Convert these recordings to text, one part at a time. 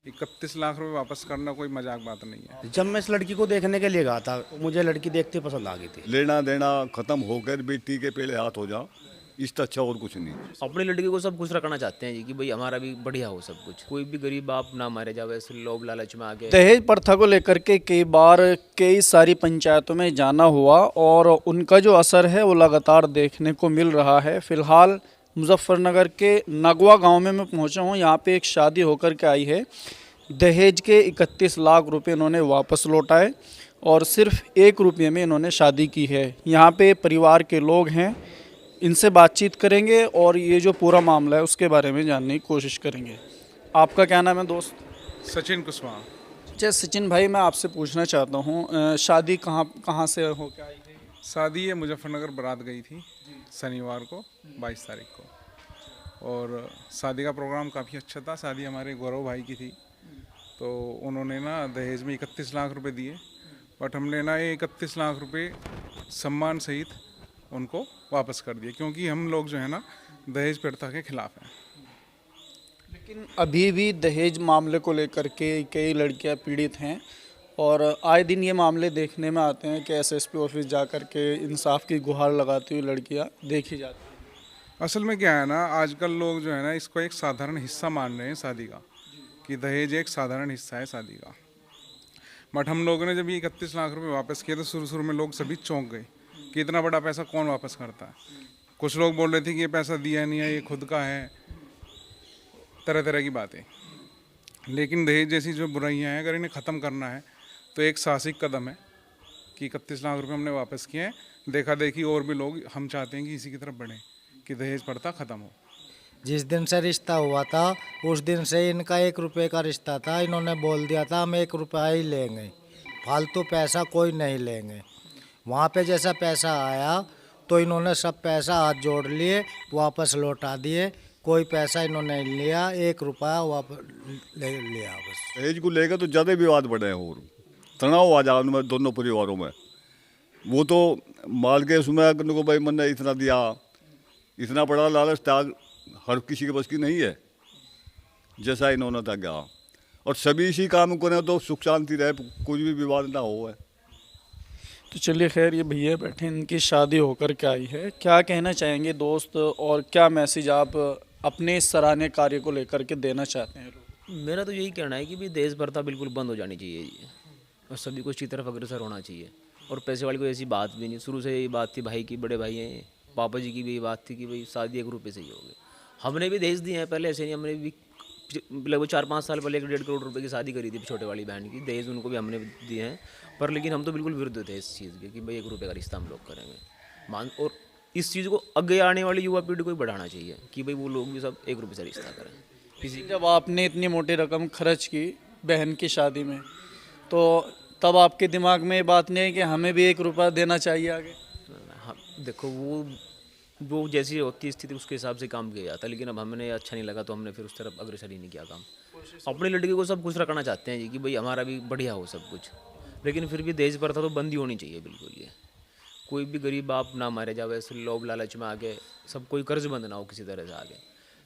31 लाख रुपए वापस करना कोई मजाक बात नहीं है। जब मैं इस लड़की को देखने के लिए गया था, मुझे लड़की देखते पसंद आ गई थी। लेना देना खत्म होकर बेटी के पेड़े हाथ हो जाओ, इससे अच्छा और कुछ नहीं। अपनी लड़की को सब खुश रखना चाहते हैं जी कि भाई हमारा भी बढ़िया हो सब कुछ, कोई भी गरीब बाप ना मारे जावे ऐसे लोभ लालच में आके। दहेज प्रथा को लेकर के कई बार कई सारी पंचायतों में जाना हुआ और उनका जो असर है वो लगातार देखने को मिल रहा है। फिलहाल मुजफ्फरनगर के नगवा गांव में मैं पहुंचा हूं। यहाँ पे एक शादी होकर के आई है। दहेज के 31 लाख रुपए इन्होंने वापस लौटाए और सिर्फ 1 रुपये में इन्होंने शादी की है। यहाँ पे परिवार के लोग हैं, इनसे बातचीत करेंगे और ये जो पूरा मामला है उसके बारे में जानने की कोशिश करेंगे। आपका क्या नाम है दोस्त? सचिन कुशवाहा। अच्छा सचिन भाई, मैं आपसे पूछना चाहता हूँ, शादी कहाँ से हो क्या आई है? शादी है मुजफ्फरनगर, बारात गई थी शनिवार को 22 तारीख को, और शादी का प्रोग्राम काफ़ी अच्छा था। शादी हमारे गौरव भाई की थी, तो उन्होंने ना दहेज में 31 लाख रुपए दिए, बट हमने ना ये 31 लाख रुपए सम्मान सहित उनको वापस कर दिए, क्योंकि हम लोग जो है ना दहेज प्रथा के खिलाफ हैं। लेकिन अभी भी दहेज मामले को लेकर के कई लड़कियां पीड़ित हैं और आए दिन ये मामले देखने में आते हैं कि एसएसपी ऑफिस जा कर के इंसाफ की गुहार लगाती हुई लड़कियां देखी जाती हैं। असल में क्या है ना, आजकल लोग जो है ना इसको एक साधारण हिस्सा मान रहे हैं शादी का, कि दहेज एक साधारण हिस्सा है शादी का। बट हम लोगों ने जब ये 31 लाख रुपए वापस किए तो शुरू में लोग सभी चौंक गए कि इतना बड़ा पैसा कौन वापस करता है। कुछ लोग बोल रहे थे कि ये पैसा दिया नहीं है, ये खुद का है, तरह तरह की बातें। लेकिन दहेज जैसी जो बुराइयां हैं, अगर इन्हें ख़त्म करना है तो एक साहसिक कदम है कि 31 लाख रुपए हमने वापस किए हैं। देखा देखी और भी लोग हम चाहते हैं कि इसी की तरफ बढ़ें, कि दहेज प्रथा ख़त्म हो। जिस दिन से रिश्ता हुआ था उस दिन से इनका 1 रुपये का रिश्ता था। इन्होंने बोल दिया था हम 1 रुपया ही लेंगे, फालतू पैसा कोई नहीं लेंगे। वहाँ पे जैसा पैसा आया तो इन्होंने सब पैसा हाथ जोड़ लिए, वापस लौटा दिए। कोई पैसा इन्होंने नहीं लिया, 1 रुपया वापस ले लिया बस। दहेज को लेकर तो ज़्यादा विवाद बढ़े हैं और तनाव आ जाए उनमें, दोनों परिवारों में। वो तो माल के उसमें को भाई मैंने इतना दिया, इतना बड़ा लालच त्याग हर किसी के बस की नहीं है जैसा इन्होंने त्यागा। और सभी इसी काम करें तो सुख शांति रहे, कोई भी विवाद ना हो है। तो चलिए खैर, ये भैया बैठे, इनकी शादी होकर के आई है। क्या कहना चाहेंगे दोस्त और क्या मैसेज आप अपने इस सराहनीय कार्य को लेकर के देना चाहते हैं? मेरा तो यही कहना है कि भाई दहेज प्रथा बिल्कुल बंद हो जानी चाहिए जी, और सभी को इसी तरफ अग्रसर होना चाहिए। और पैसे वाली कोई ऐसी बात भी नहीं, शुरू से यही बात थी भाई की, बड़े भाई हैं, पापा जी की भी यही बात थी कि भाई शादी 1 रुपये से ही होगी। हमने भी दहेज दिए हैं पहले, ऐसे नहीं, हमने भी लगभग 4-5 साल पहले 1-1.5 करोड़ रुपए की शादी करी थी छोटे वाली बहन की, दहेज उनको भी हमने दिए हैं। पर लेकिन हम तो बिल्कुल विरुद्ध थे इस चीज़ के कि भाई 1 रुपये का रिश्ता हम लोग करेंगे। और इस चीज़ को आगे आने वाली युवा पीढ़ी को भी बढ़ाना चाहिए कि भाई वो लोग भी सब 1 रुपये से रिश्ता करें। किसी जब आपने इतनी मोटी रकम खर्च की बहन की शादी में, तो तब आपके दिमाग में ये बात नहीं है कि हमें भी 1 रुपया देना चाहिए आगे? हाँ, देखो वो जैसी होती स्थिति उसके हिसाब से काम किया जाता है, लेकिन अब हमने अच्छा नहीं लगा तो हमने फिर उस तरफ अग्रसर ही नहीं किया काम। अपनी लड़की को सब खुश रखना चाहते हैं जी कि भाई हमारा भी बढ़िया हो सब कुछ, लेकिन फिर भी दहेज प्रथा तो बंद ही होनी चाहिए बिल्कुल। ये कोई भी गरीब बाप ना मारे जावे ऐसे लोभ लालच में आके, सब कोई कर्जबंद ना हो किसी तरह से आगे।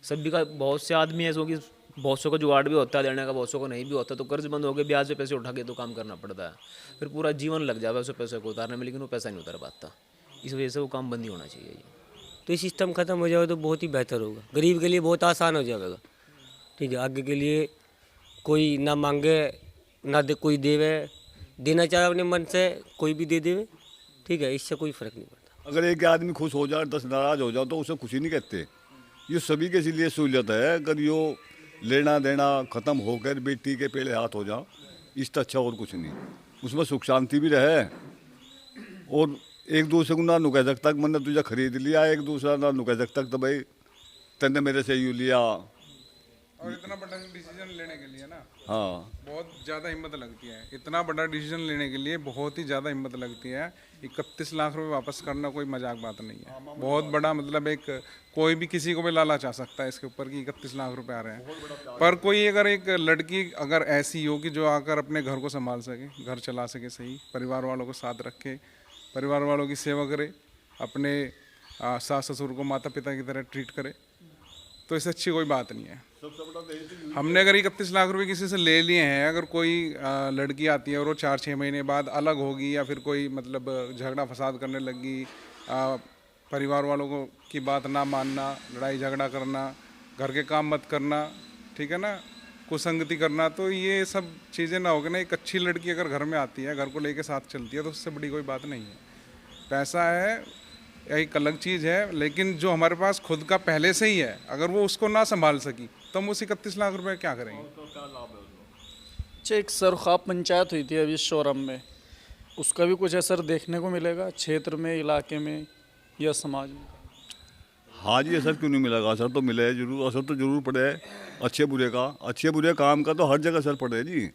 सभी का, बहुत से आदमी ऐसे हो कि बहुत सौ का जुगाड़ भी होता है देने का, बहुत सौ को नहीं भी होता, तो कर्जबंद हो गए, ब्याज पे पैसे उठा के तो काम करना पड़ता है, फिर पूरा जीवन लग जाए उस पैसे को उतारने में, लेकिन वो पैसा नहीं उतार पाता। इस वजह से वो काम बंद ही होना चाहिए जी। तो ये सिस्टम ख़त्म हो जाए तो बहुत ही बेहतर होगा, गरीब के लिए बहुत आसान हो जाएगा। ठीक है, आगे के लिए कोई ना मांगे ना दे, कोई देवे, देना चाहे अपने मन से कोई भी दे देवे। ठीक है, इससे कोई फ़र्क नहीं पड़ता। अगर एक आदमी खुश हो जाए, 10 नाराज हो जाओ तो उसे खुशी नहीं कहते। ये सभी के लिए सहूलियत है। अगर यो लेना देना खत्म होकर बेटी के पेड़े हाथ हो जाओ, इससे अच्छा और कुछ नहीं। उसमें सुख शांति भी रहे और एक दूसरे को ना नुकह सकता कि मैंने तुझे खरीद लिया, एक दूसरा ना नुकह सकता तो भाई तेने मेरे से यूँ लिया। और इतना बड़ा डिसीजन लेने के लिए ना, हाँ, बहुत ज़्यादा हिम्मत लगती है। इतना बड़ा डिसीजन लेने के लिए बहुत ही ज़्यादा हिम्मत लगती है। 31 लाख रुपए वापस करना कोई मजाक बात नहीं है। बहुत बड़ा, मतलब एक कोई भी किसी को भी लालच आ सकता है इसके ऊपर कि 31 लाख रुपए आ रहे हैं। पर कोई अगर एक लड़की अगर ऐसी हो कि जो आकर अपने घर को संभाल सके, घर चला सके, सही परिवार वालों को साथ रखे, परिवार वालों की सेवा करे, अपने सास ससुर को माता पिता की तरह ट्रीट करे, तो इससे अच्छी कोई बात नहीं है। हमने अगर 31 लाख रुपए किसी से ले लिए हैं, अगर कोई लड़की आती है और वो 4-6 महीने बाद अलग होगी या फिर कोई मतलब झगड़ा फसाद करने लगी, परिवार वालों को की बात ना मानना, लड़ाई झगड़ा करना, घर के काम मत करना, ठीक है ना, कुसंगति करना, तो ये सब चीज़ें ना होगी ना। एक अच्छी लड़की अगर घर में आती है, घर को लेके साथ चलती है, तो उससे बड़ी कोई बात नहीं है। पैसा है एक अलग चीज़ है, लेकिन जो हमारे पास खुद का पहले से ही है, अगर वो उसको ना संभाल सकी तो हम उस 31 लाख रुपए क्या करेंगे। अच्छा, एक सरख्वाब पंचायत हुई थी अभी शोरम में, उसका भी कुछ असर देखने को मिलेगा क्षेत्र में, इलाके में या समाज में? हाँ जी, असर क्यों नहीं मिलेगा, असर तो मिले जरूर, असर तो जरूर पड़े है अच्छे बुरे काम का तो हर जगह असर पड़े जी।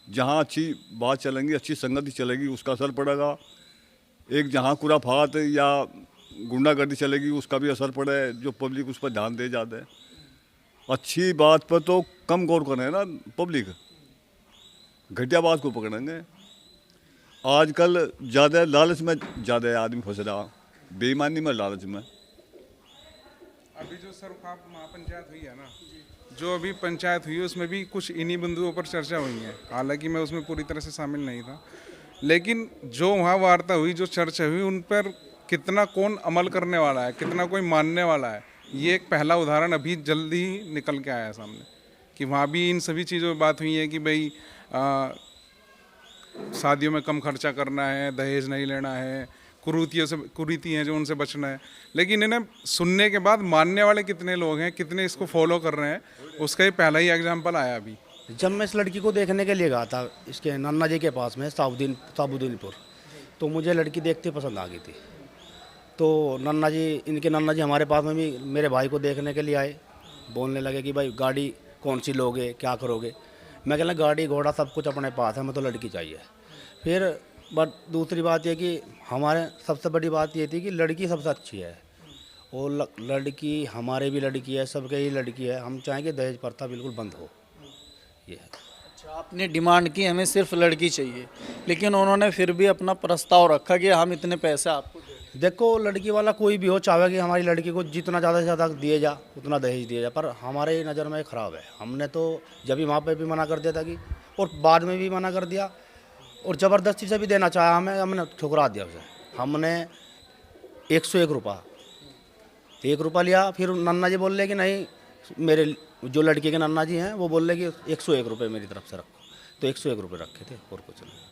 जहाँ अच्छी बात चलेंगी, अच्छी संगति चलेगी, उसका असर पड़ेगा। एक जहाँ खुराफात या गुंडागर्दी चलेगी, उसका भी असर पड़े, जो पब्लिक उस पर ध्यान दे जाते हैं। अच्छी बात पर तो कम गौर करें ना पब्लिक, घटिया बात को पकड़ेंगे। आजकल ज़्यादा लालच में ज़्यादा आदमी फंस रहा, बेईमानी में, लालच में। अभी जो सरख्वाब महापंचायत हुई है ना, जो अभी पंचायत हुई है, उसमें भी कुछ इन्हीं बिंदुओं पर चर्चा हुई है। हालांकि मैं उसमें पूरी तरह से शामिल नहीं था, लेकिन जो वहाँ वार्ता हुई, जो चर्चा हुई, उन पर कितना कौन अमल करने वाला है, कितना कोई मानने वाला है, ये एक पहला उदाहरण अभी जल्दी ही निकल के आया है सामने। कि वहाँ भी इन सभी चीज़ों में बात हुई है कि भाई शादियों में कम खर्चा करना है, दहेज नहीं लेना है, कुरीति हैं जो उनसे बचना है। लेकिन इन्हें सुनने के बाद मानने वाले कितने लोग हैं, कितने इसको फॉलो कर रहे हैं, उसका ये पहला ही एग्जाम्पल आया अभी। जब मैं इस लड़की को देखने के लिए गया था इसके नन्ना जी के पास में साबुद्दीनपुर, तो मुझे लड़की देखते पसंद आ गई थी। तो इनके नन्ना जी हमारे पास में भी मेरे भाई को देखने के लिए आए, बोलने लगे कि भाई गाड़ी कौन सी लोगे, क्या करोगे। मैं कहना गाड़ी घोड़ा सब कुछ अपने पास है, मैं तो लड़की चाहिए। फिर बट दूसरी बात यह कि हमारे सबसे बड़ी बात ये थी कि लड़की सबसे अच्छी है, और लड़की हमारे भी लड़की है, सबके ही लड़की है। हम चाहेंगे दहेज प्रथा बिल्कुल बंद हो, ये है। अच्छा, आपने डिमांड की हमें सिर्फ लड़की चाहिए, लेकिन उन्होंने फिर भी अपना प्रस्ताव रखा कि हम इतने पैसे आपको दें। देखो, लड़की वाला कोई भी हो चाहे कि हमारी लड़की को जितना ज़्यादा से ज़्यादा दिए जा, उतना दहेज दिया जा, पर हमारे नज़र में ख़राब है। हमने तो जब भी वहाँ पे भी मना कर दिया था कि, और बाद में भी मना कर दिया, और ज़बरदस्ती से भी देना चाहा हमने ठुकरा दिया उसे। हमने 101 रुपया 1 रुपया लिया। फिर नन्ना जी बोल रहे कि नहीं, मेरे जो लड़के के नन्ना जी हैं वो बोल रहे कि 101 रुपये मेरी तरफ से रखो, तो 101 रुपये रखे थे, और कुछ नहीं।